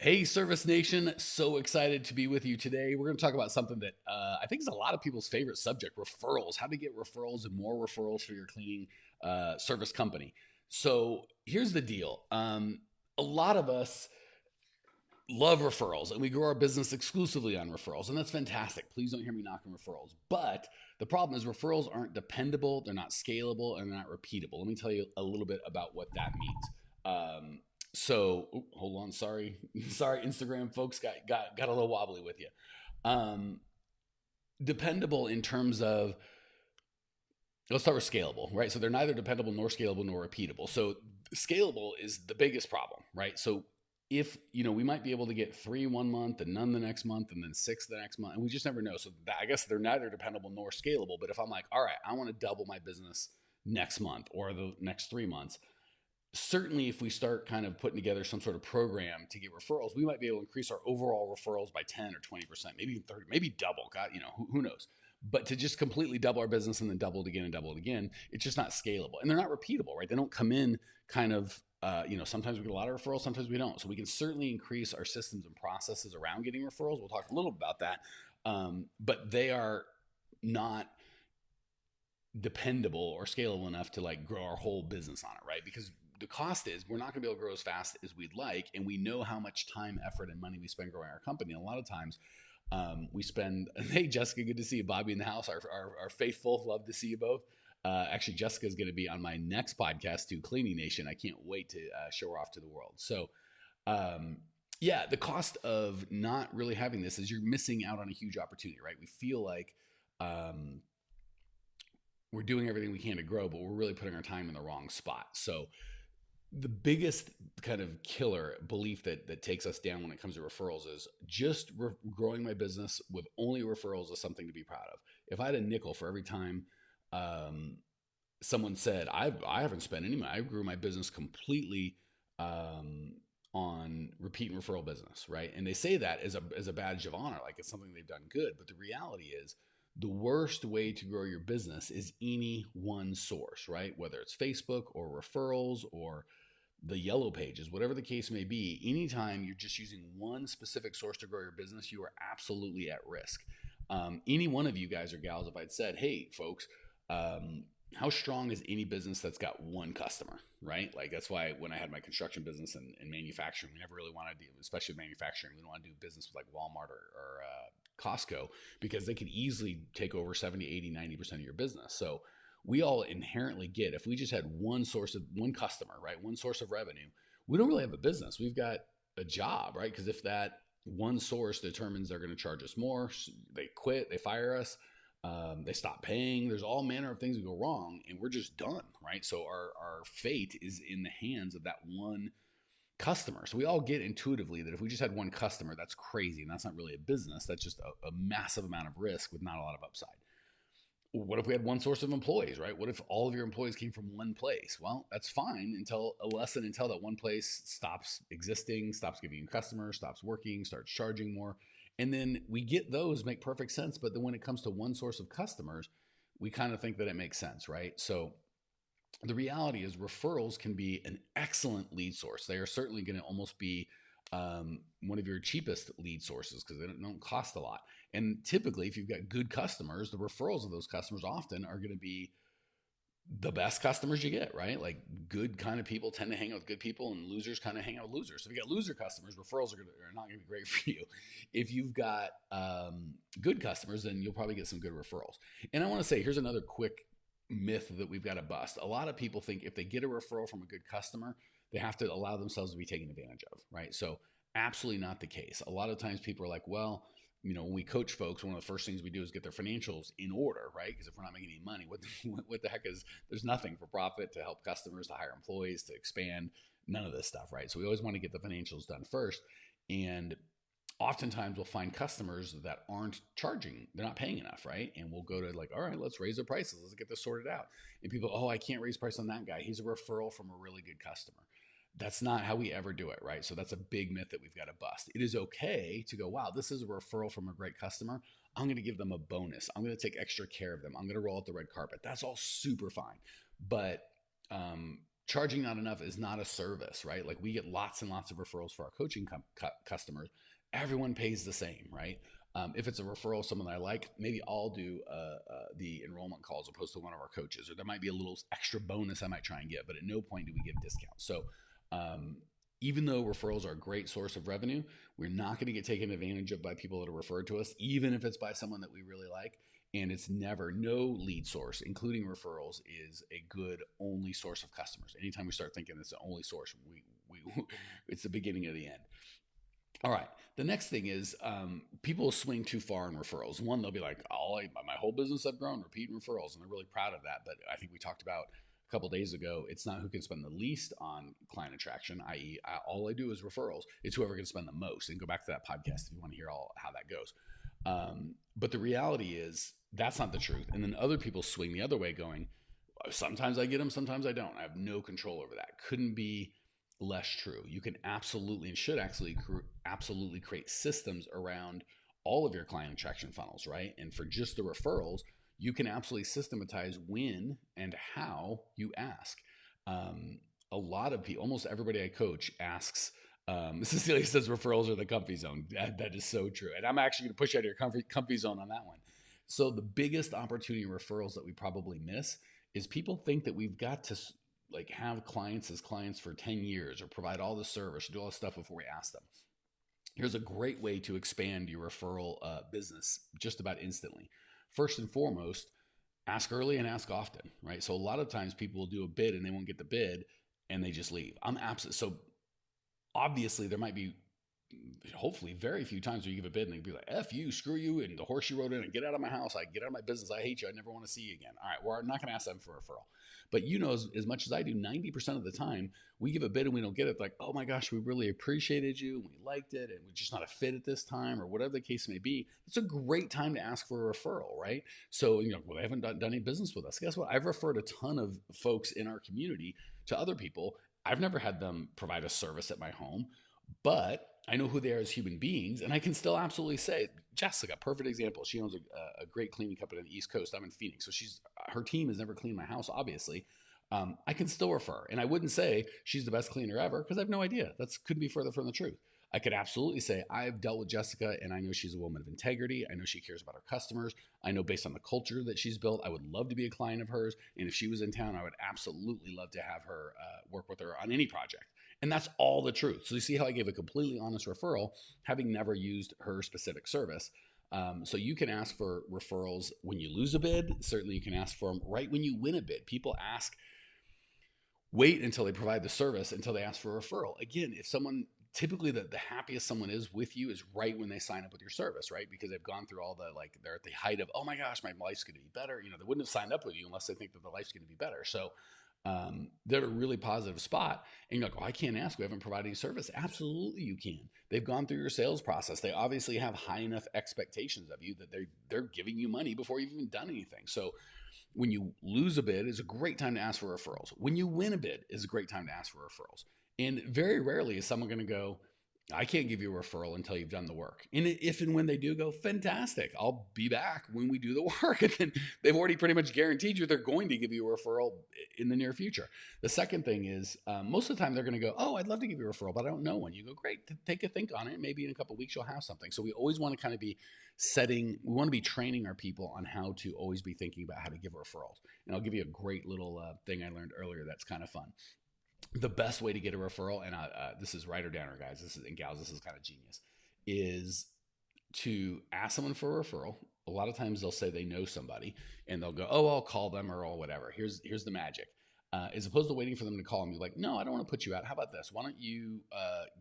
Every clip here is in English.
Hey, Service Nation. So excited to be with you today. We're going to talk about something that I think is a lot of people's favorite subject: referrals. How to get referrals and more referrals for your cleaning service company. So, here's the deal. A lot of us love referrals and we grow our business exclusively on referrals, and that's fantastic. Please don't hear me knocking referrals. But the problem is, referrals aren't dependable, they're not scalable, and they're not repeatable. Let me tell you a little bit about what that means. Hold on, sorry, sorry, Instagram folks got a little wobbly with you. Um, Dependable in terms of, let's start with scalable, right? So they're neither dependable nor scalable nor repeatable. So scalable is the biggest problem, right? So if we might be able to get three one month and none the next month and then six the next month, and we just never know. So I guess they're neither dependable nor scalable. But if I'm like, all right, I want to double my business next month or the next 3 months, certainly if we start kind of putting together some sort of program to get referrals, we might be able to increase our overall referrals by 10 or 20%, maybe even 30, maybe double. God, who knows? But to just completely double our business and then double it again and double it again, it's just not scalable. And they're not repeatable, right? They don't come in kind of, sometimes we get a lot of referrals, sometimes we don't. So we can certainly increase our systems and processes around getting referrals. We'll talk a little about that. But they are not dependable or scalable enough to like grow our whole business on it, right? Because the cost is we're not going to be able to grow as fast as we'd like, and we know how much time, effort, and money we spend growing our company. And a lot of times, we spend. Hey, Jessica, good to see you. Bobby in the house, our faithful, love to see you both. Actually, Jessica is going to be on my next podcast too, Cleaning Nation. I can't wait to show her off to the world. So, um, yeah, the cost of not really having this is you're missing out on a huge opportunity, right? We feel like um, we're doing everything we can to grow, but we're really putting our time in the wrong spot. So the biggest kind of killer belief that takes us down when it comes to referrals is just growing my business with only referrals is something to be proud of. If I had a nickel for every time um, someone said I haven't spent any money, I grew my business completely um, on repeat and referral business, right? And they say that as a badge of honor, like it's something they've done good. But the reality is, the worst way to grow your business is any one source, right? Whether it's Facebook or referrals or the yellow pages, whatever the case may be, anytime you're just using one specific source to grow your business, you are absolutely at risk. Any one of you guys or gals, if I'd said, hey, folks, um, how strong is any business that's got one customer, right? Like that's why when I had my construction business and manufacturing, we never really wanted to do, especially manufacturing, we don't want to do business with like Walmart or Costco because they could easily take over 70, 80, 90% of your business. So we all inherently get, if we just had one source of one customer, right? One source of revenue, we don't really have a business. We've got a job, right? Because if that one source determines they're going to charge us more, they quit, they fire us, they stop paying. There's all manner of things that go wrong, and we're just done, right? So our fate is in the hands of that one customer. So we all get intuitively that if we just had one customer, that's crazy, and that's not really a business. That's just a massive amount of risk with not a lot of upside. What if we had one source of employees, right? What if all of your employees came from one place? Well, that's fine until that one place stops existing, stops giving you customers, stops working, starts charging more. And then we get those make perfect sense. But then when it comes to one source of customers, we kind of think that it makes sense, right? So the reality is referrals can be an excellent lead source. They are certainly going to almost be one of your cheapest lead sources because they don't cost a lot. And typically, if you've got good customers, the referrals of those customers often are going to be the best customers you get, right? Like good kind of people tend to hang out with good people, and losers kind of hang out with losers. So if you got loser customers, referrals are not going to be great for you. If you've got good customers, then you'll probably get some good referrals. And I want to say, here's another quick myth that we've got to bust. A lot of people think if they get a referral from a good customer, they have to allow themselves to be taken advantage of, right? So absolutely not the case. A lot of times people are like, well, when we coach folks, one of the first things we do is get their financials in order, right? Because if we're not making any money, what the heck is, there's nothing for profit to help customers, to hire employees, to expand, none of this stuff, right? So we always want to get the financials done first. And oftentimes we'll find customers that aren't charging, they're not paying enough, right? And we'll go to like, all right, let's raise the prices, let's get this sorted out. And people, oh, I can't raise price on that guy, he's a referral from a really good customer. That's not how we ever do it, right? So that's a big myth that we've got to bust. It is okay to go, wow, this is a referral from a great customer, I'm going to give them a bonus, I'm going to take extra care of them, I'm going to roll out the red carpet. That's all super fine. But charging not enough is not a service, right? Like we get lots and lots of referrals for our coaching customers. Everyone pays the same, right? If it's a referral, someone that I like, maybe I'll do the enrollment call as opposed to one of our coaches, or there might be a little extra bonus I might try and get, but at no point do we give discounts. So um, even though referrals are a great source of revenue, we're not going to get taken advantage of by people that are referred to us, even if it's by someone that we really like. And it's never, no lead source, including referrals, is a good only source of customers. Anytime we start thinking it's the only source, it's the beginning of the end. All right. The next thing is people will swing too far in referrals. One, they'll be like, my whole business I've grown repeat referrals, and they're really proud of that. But I think we talked about a couple of days ago, it's not who can spend the least on client attraction, i.e., all I do is referrals. It's whoever can spend the most. And go back to that podcast if you want to hear all how that goes. But the reality is that's not the truth. And then other people swing the other way, going, sometimes I get them, sometimes I don't. I have no control over that. Couldn't be less true. You can absolutely and should actually absolutely create systems around all of your client attraction funnels, right? And for just the referrals, you can absolutely systematize when and how you ask. A lot of people, almost everybody I coach asks, Cecilia says referrals are the comfy zone. That is so true. And I'm actually going to push you out of your comfy zone on that one. So the biggest opportunity in referrals that we probably miss is people think that we've got to like have clients as clients for 10 years or provide all the service or do all this stuff before we ask them. Here's a great way to expand your referral business just about instantly. First and foremost, ask early and ask often, right? So a lot of times people will do a bid and they won't get the bid and they just leave. So obviously there might be hopefully very few times where you give a bid and they'd be like, F you, screw you, and the horse you rode in, and get out of my house. I get out of my business. I hate you. I never want to see you again. All right, we're not going to ask them for a referral. But you know, as much as I do, 90% of the time we give a bid and we don't get it. Like, oh my gosh, we really appreciated you and we liked it and we're just not a fit at this time or whatever the case may be. It's a great time to ask for a referral, right? So, well, they haven't done any business with us. Guess what? I've referred a ton of folks in our community to other people. I've never had them provide a service at my home, but I know who they are as human beings, and I can still absolutely say, Jessica, perfect example. She owns a great cleaning company on the East Coast. I'm in Phoenix, so her team has never cleaned my house, obviously. I can still refer, and I wouldn't say she's the best cleaner ever because I have no idea. That couldn't be further from the truth. I could absolutely say I've dealt with Jessica, and I know she's a woman of integrity. I know she cares about her customers. I know based on the culture that she's built, I would love to be a client of hers, and if she was in town, I would absolutely love to have her work with her on any project. And that's all the truth. So you see how I gave a completely honest referral, having never used her specific service. So you can ask for referrals when you lose a bid. Certainly you can ask for them right when you win a bid. People wait until they provide the service until they ask for a referral. Again, if someone, typically the happiest someone is with you is right when they sign up with your service, right? Because they've gone through all they're at the height of, oh my gosh, my life's going to be better. They wouldn't have signed up with you unless they think that their life's going to be better. So they're at a really positive spot. And you're like, oh, I can't ask. We haven't provided any service. Absolutely, you can. They've gone through your sales process. They obviously have high enough expectations of you that they're giving you money before you've even done anything. So when you lose a bid, it's a great time to ask for referrals. When you win a bid, it's a great time to ask for referrals. And very rarely is someone going to go, I can't give you a referral until you've done the work. And if and when they do go, fantastic. I'll be back when we do the work. And then they've already pretty much guaranteed you they're going to give you a referral in the near future. The second thing is most of the time they're going to go, oh, I'd love to give you a referral, but I don't know one. You go, great, take a think on it. Maybe in a couple of weeks you'll have something. So we always want to kind of be we want to be training our people on how to always be thinking about how to give referrals. And I'll give you a great little thing I learned earlier that's kind of fun. The best way to get a referral, and this is right or downer, guys, and gals, this is kind of genius, is to ask someone for a referral. A lot of times they'll say they know somebody and they'll go, oh, I'll call them or whatever. Here's the magic. As opposed to waiting for them to call and be like, no, I don't want to put you out. How about this? Why don't you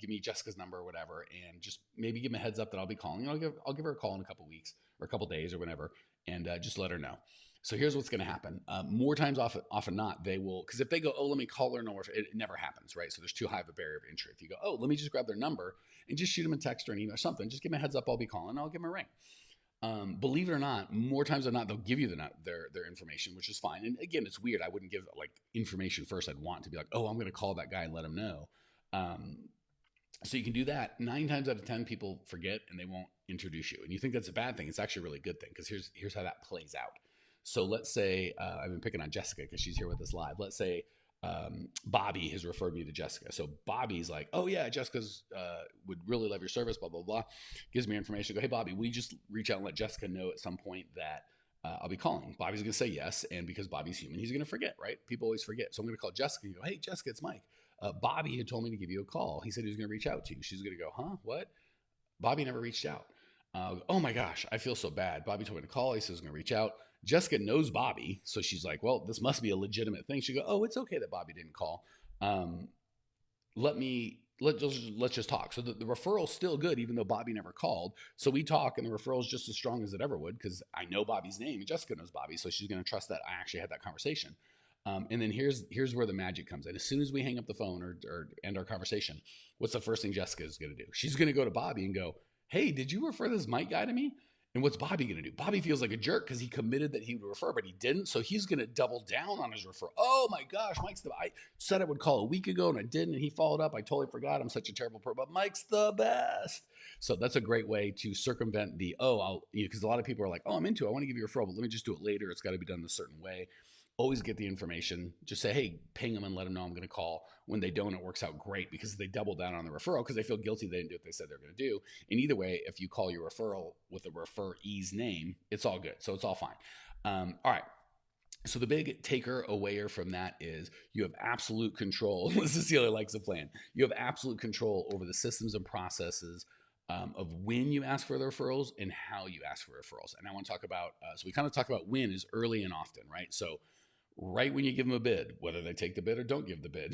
give me Jessica's number or whatever, and just maybe give them a heads up that I'll be calling. I'll give her a call in a couple weeks or a couple days or whatever, and just let her know. So here's what's going to happen. More times often not, they will, because if they go, oh, let me call her, it never happens, right? So there's too high of a barrier of entry. If you go, oh, let me just grab their number and just shoot them a text or an email or something, just give them a heads up, I'll be calling, and I'll give them a ring. Believe it or not, more times than not, they'll give you their information, which is fine. And again, it's weird. I wouldn't give information first. I'd want to be like, oh, I'm going to call that guy and let him know. So you can do that. 9 times out of 10, people forget and they won't introduce you. And you think that's a bad thing. It's actually a really good thing, because here's how that plays out. So let's say, I've been picking on Jessica because she's here with us live. Let's say Bobby has referred me to Jessica. So Bobby's like, oh yeah, Jessica's would really love your service, blah, blah, blah. Gives me information. I go, hey, Bobby, we just reach out and let Jessica know at some point that I'll be calling. Bobby's going to say yes. And because Bobby's human, he's going to forget, right? People always forget. So I'm going to call Jessica and go, hey, Jessica, it's Mike. Bobby had told me to give you a call. He said he was going to reach out to you. She's going to go, huh? What? Bobby never reached out. Oh my gosh, I feel so bad. Bobby told me to call. He says he's going to reach out. Jessica knows Bobby, so she's like, well, this must be a legitimate thing. She go, oh, it's okay that Bobby didn't call. Um, let's just talk. So the referral's still good, even though Bobby never called. So we talk, and the referral's just as strong as it ever would because I know Bobby's name, and Jessica knows Bobby, so she's going to trust that I actually had that conversation. And then here's where the magic comes in. As soon as we hang up the phone or end our conversation, what's the first thing Jessica is going to do? She's going to go to Bobby and go, hey, did you refer this Mike guy to me? And what's Bobby going to do? Bobby feels like a jerk because he committed that he would refer, but he didn't. So he's going to double down on his referral. Oh my gosh, I said I would call a week ago and I didn't. And he followed up. I totally forgot. I'm such a terrible person, but Mike's the best. So that's a great way to circumvent because a lot of people are like, oh, I'm into it. I want to give you a referral, but let me just do it later. It's got to be done a certain way. Always get the information. Just say, hey, ping them and let them know I'm going to call. When they don't, it works out great because they double down on the referral because they feel guilty they didn't do what they said they're going to do. And either way, if you call your referral with a referee's name, it's all good. So it's all fine. All right. So the big taker awayer from that is you have absolute control. Cecilia likes the plan. You have absolute control over the systems and processes of when you ask for the referrals and how you ask for referrals. And I want to talk about, so we kind of talk about when is early and often, right? So right when you give them a bid, whether they take the bid or don't give the bid,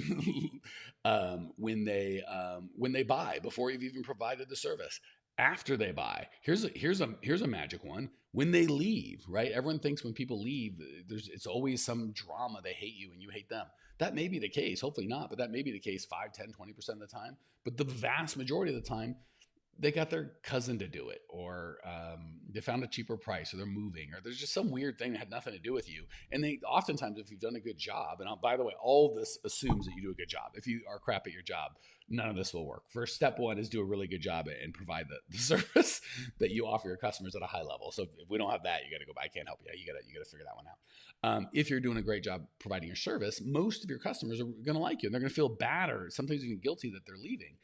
when they buy before you've even provided the service, after they buy. Here's a magic one. When they leave, right? Everyone thinks when people leave, it's always some drama. They hate you and you hate them. That may be the case. Hopefully not, but that may be the case 5, 10, 20% of the time. But the vast majority of the time, they got their cousin to do it, or they found a cheaper price, or they're moving, or there's just some weird thing that had nothing to do with you. And they oftentimes, if you've done a good job, and by the way, all of this assumes that you do a good job. If you are crap at your job, none of this will work. First, step one is do a really good job and provide the service that you offer your customers at a high level. So if we don't have that, you got to go back. I can't help you. You got to figure that one out. If you're doing a great job providing your service, most of your customers are going to like you, and they're going to feel bad or sometimes even guilty that they're leaving,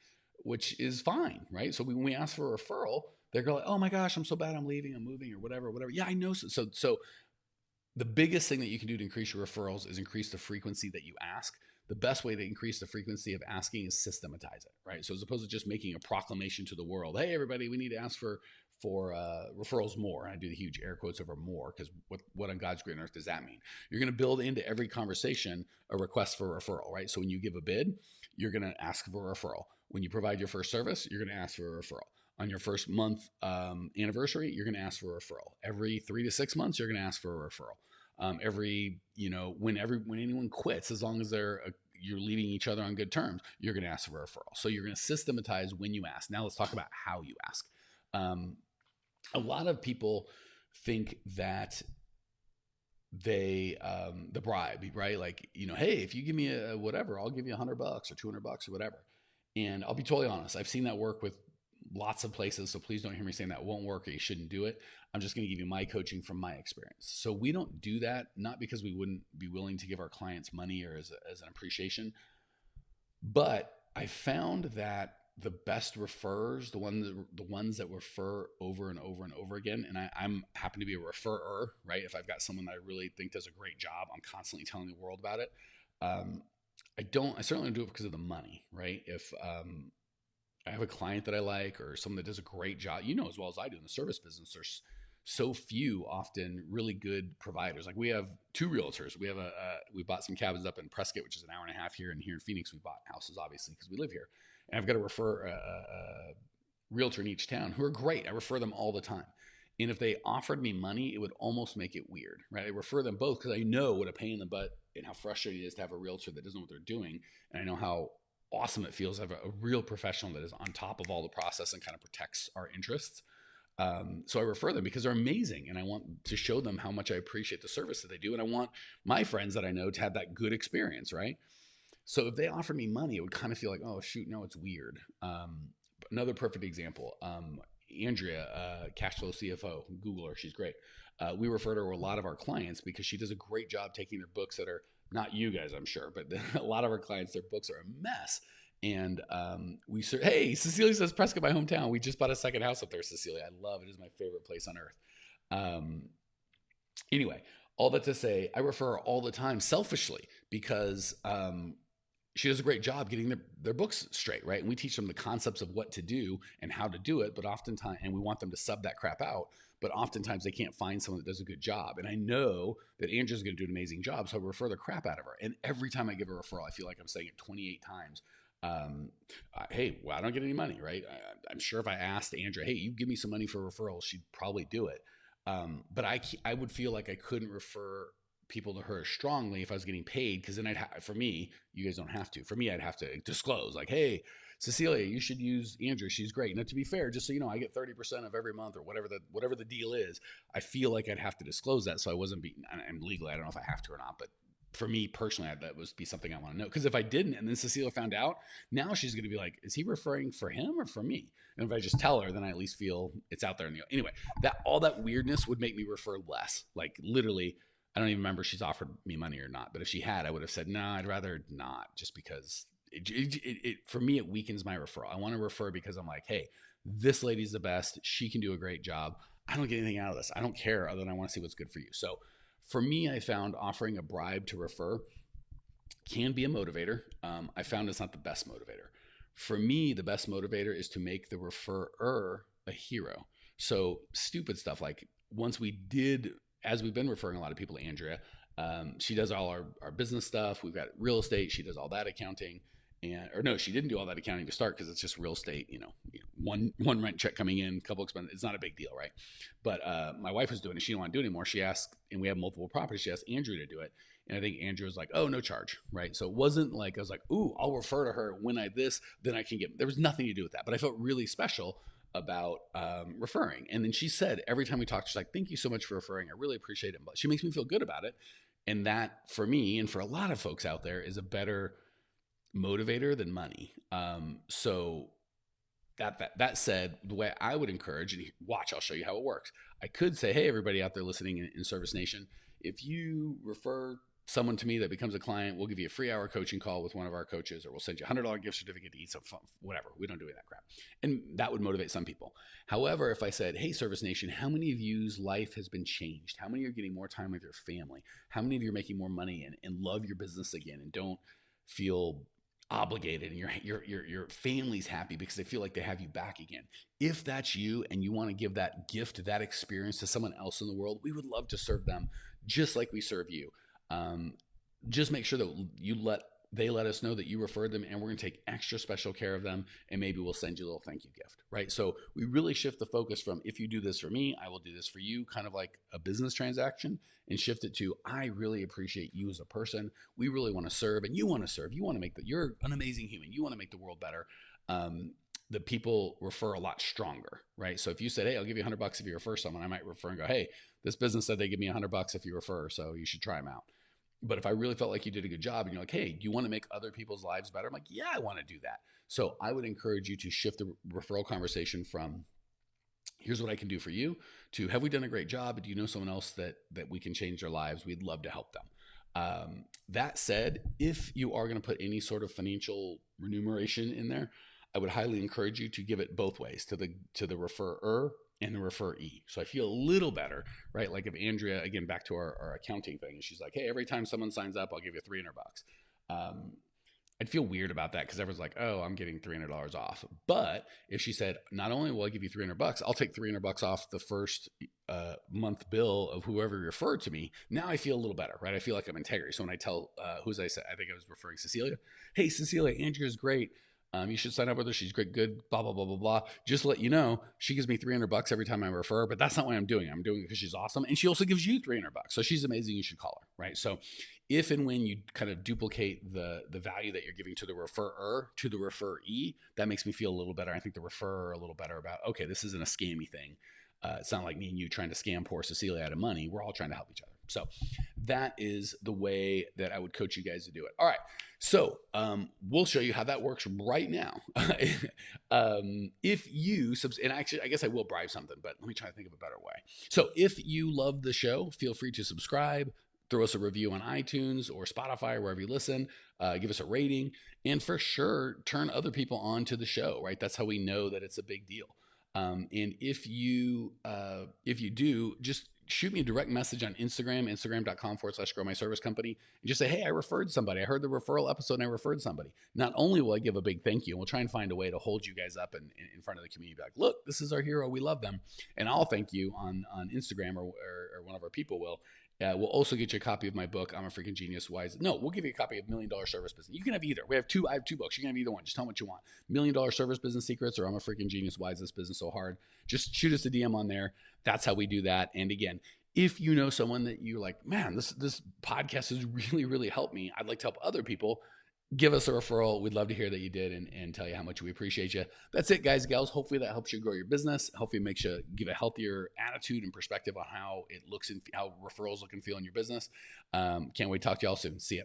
which is fine, right? So when we ask for a referral, they're going, oh my gosh, I'm so bad, I'm leaving, I'm moving, or whatever. Yeah, I know. So the biggest thing that you can do to increase your referrals is increase the frequency that you ask. The best way to increase the frequency of asking is systematize it, right? So as opposed to just making a proclamation to the world, hey, everybody, we need to ask for referrals more. And I do the huge air quotes over more because what on God's green earth does that mean? You're going to build into every conversation a request for a referral, right? So when you give a bid, you're going to ask for a referral. When you provide your first service, you're going to ask for a referral. On your first month anniversary, you're going to ask for a referral. Every 3 to 6 months, you're going to ask for a referral. When anyone quits, as long as you're leaving each other on good terms, you're going to ask for a referral. So you're going to systematize when you ask. Now let's talk about how you ask. A lot of people think that the bribe, right? Like, hey, if you give me a whatever, I'll give you $100 or $200 or whatever. And I'll be totally honest. I've seen that work with lots of places. So please don't hear me saying that won't work or you shouldn't do it. I'm just going to give you my coaching from my experience. So we don't do that, not because we wouldn't be willing to give our clients money or as an appreciation, but I found that the best referrers, the ones that refer over and over and over again, and I'm happen to be a referrer, right? If I've got someone that I really think does a great job, I'm constantly telling the world about it. I certainly don't do it because of the money, right? If I have a client that I like or someone that does a great job, as well as I do in the service business, there's so few often really good providers. Like we have 2 realtors. We bought some cabins up in Prescott, which is an hour and a half here. And here in Phoenix, we bought houses, obviously, because we live here. And I've got to refer a realtor in each town who are great. I refer them all the time. And if they offered me money, it would almost make it weird, right? I refer them both because I know what a pain in the butt and how frustrating it is to have a realtor that doesn't know what they're doing. And I know how awesome it feels to have a real professional that is on top of all the process and kind of protects our interests. So I refer them because they're amazing and I want to show them how much I appreciate the service that they do. And I want my friends that I know to have that good experience, right? So if they offered me money, it would kind of feel like, oh shoot, no, it's weird. Another perfect example, Andrea, Cashflow CFO, Google her, she's great. We refer to her a lot of our clients because she does a great job taking their books that are not you guys, I'm sure, but a lot of our clients, their books are a mess. And hey, Cecilia says Prescott, my hometown. We just bought a second house up there, Cecilia. I love it. It is my favorite place on earth. Um, anyway, all that to say, I refer all the time selfishly because she does a great job getting their books straight, right? And we teach them the concepts of what to do and how to do it, but oftentimes, and we want them to sub that crap out, but oftentimes they can't find someone that does a good job. And I know that Andrew's going to do an amazing job, so I refer the crap out of her. And every time I give a referral, I feel like I'm saying it 28 times. Hey, well, I don't get any money, right? I'm sure if I asked Andrea, hey, you give me some money for referrals, she'd probably do it. But I would feel like I couldn't refer people to her strongly if I was getting paid, because then for me, you guys don't have to. For me, I'd have to disclose like, hey, Cecilia, you should use Andrea. She's great. Now, to be fair, just so you know, I get 30% of every month or whatever the deal is. I feel like I'd have to disclose that, so I wasn't being. And legally, I don't know if I have to or not, but for me personally, that would be something I want to know. Because if I didn't, and then Cecilia found out, now she's going to be like, is he referring for him or for me? And if I just tell her, then I at least feel it's out there. Anyway, all that weirdness would make me refer less. Like literally, I don't even remember if she's offered me money or not. But if she had, I would have said, no, I'd rather not, just because for me, it weakens my referral. I want to refer because I'm like, hey, this lady's the best. She can do a great job. I don't get anything out of this. I don't care other than I want to see what's good for you. So for me, I found offering a bribe to refer can be a motivator. I found it's not the best motivator. For me, the best motivator is to make the referrer a hero. So stupid stuff like as we've been referring a lot of people to Andrea, she does all our business stuff. We've got real estate. She does all that accounting. Or no, she didn't do all that accounting to start because it's just real estate, one rent check coming in, a couple expenses. It's not a big deal, right? But my wife was doing it. She didn't want to do it anymore. She asked, and we have multiple properties. She asked Andrew to do it. And I think Andrew was like, oh, no charge, right? So it wasn't like, I was like, ooh, I'll refer to her when then I can there was nothing to do with that. But I felt really special about referring. And then she said, every time we talked, she's like, thank you so much for referring. I really appreciate it. But she makes me feel good about it. And that, for me, and for a lot of folks out there, is a better motivator than money. So that said, the way I would encourage, and watch, I'll show you how it works. I could say, hey, everybody out there listening in Service Nation, if you refer someone to me that becomes a client, we'll give you a free hour coaching call with one of our coaches, or we'll send you a $100 gift certificate to eat some fun, whatever. We don't do any of that crap. And that would motivate some people. However, if I said, hey, Service Nation, how many of you's life has been changed? How many are getting more time with your family? How many of you are making more money and love your business again and don't feel obligated, and your family's happy because they feel like they have you back again? If that's you and you want to give that gift, that experience to someone else in the world, we would love to serve them just like we serve you. Just make sure that they let us know that you referred them, and we're going to take extra special care of them, and maybe we'll send you a little thank you gift, right? So we really shift the focus from, if you do this for me, I will do this for you, kind of like a business transaction, and shift it to, I really appreciate you as a person. We really want to serve, and you want to serve. You want to you're an amazing human. You want to make the world better. The people refer a lot stronger, right? So if you said, hey, I'll give you $100 if you refer someone, I might refer and go, hey, this business said they give me $100 if you refer, so you should try them out. But if I really felt like you did a good job and you're like, hey, do you want to make other people's lives better? I'm like, yeah, I want to do that. So I would encourage you to shift the referral conversation from, here's what I can do for you, to, have we done a great job? Do you know someone else that we can change their lives? We'd love to help them. That said, if you are going to put any sort of financial remuneration in there, I would highly encourage you to give it both ways, to the referrer and the referee. So I feel a little better, right? Like if Andrea, again, back to our accounting thing, and she's like, hey, every time someone signs up, I'll give you $300. I'd feel weird about that because everyone's like, oh, I'm getting $300 off. But if she said, not only will I give you $300, I'll take $300 off the first month bill of whoever referred to me. Now I feel a little better, right? I feel like I'm integrity. So when I tell, I think I was referring Cecilia. Hey, Cecilia, Andrea's great. You should sign up with her. She's great, good, blah, blah, blah, blah, blah. Just to let you know, she gives me $300 every time I refer, but that's not why I'm doing it. I'm doing it because she's awesome. And she also gives you $300. So she's amazing. You should call her, right? So if and when you kind of duplicate the value that you're giving to the referrer, to the referee, that makes me feel a little better. I think the referrer a little better about, okay, this isn't a scammy thing. It's not like me and you trying to scam poor Cecilia out of money. We're all trying to help each other. So that is the way that I would coach you guys to do it. All right. So we'll show you how that works right now. If you, and actually, I guess I will bribe something, but let me try to think of a better way. So if you love the show, feel free to subscribe, throw us a review on iTunes or Spotify or wherever you listen. Give us a rating, and for sure, turn other people on to the show. Right, that's how we know that it's a big deal. And if you do, just shoot me a direct message on Instagram, instagram.com/grow my service company, and just say, hey, I referred somebody. I heard the referral episode and I referred somebody. Not only will I give a big thank you, and we'll try and find a way to hold you guys up in front of the community. Be like, look, this is our hero. We love them. And I'll thank you on Instagram, or one of our people will. We'll also get you a copy of my book, I'm a Freaking Genius. We'll give you a copy of $1 Million Service Business. You can have either. I have two books. You can have either one. Just tell me what you want. $1 Million Service Business Secrets, or I'm a Freaking Genius. Why is this business so hard? Just shoot us a DM on there. That's how we do that. And again, if you know someone that you're like, man, this podcast has really, really helped me, I'd like to help other people, give us a referral. We'd love to hear that you did, and tell you how much we appreciate you. That's it, guys, gals. Hopefully that helps you grow your business. Hopefully it makes you give a healthier attitude and perspective on how it looks and how referrals look and feel in your business. Can't wait to talk to y'all soon. See ya.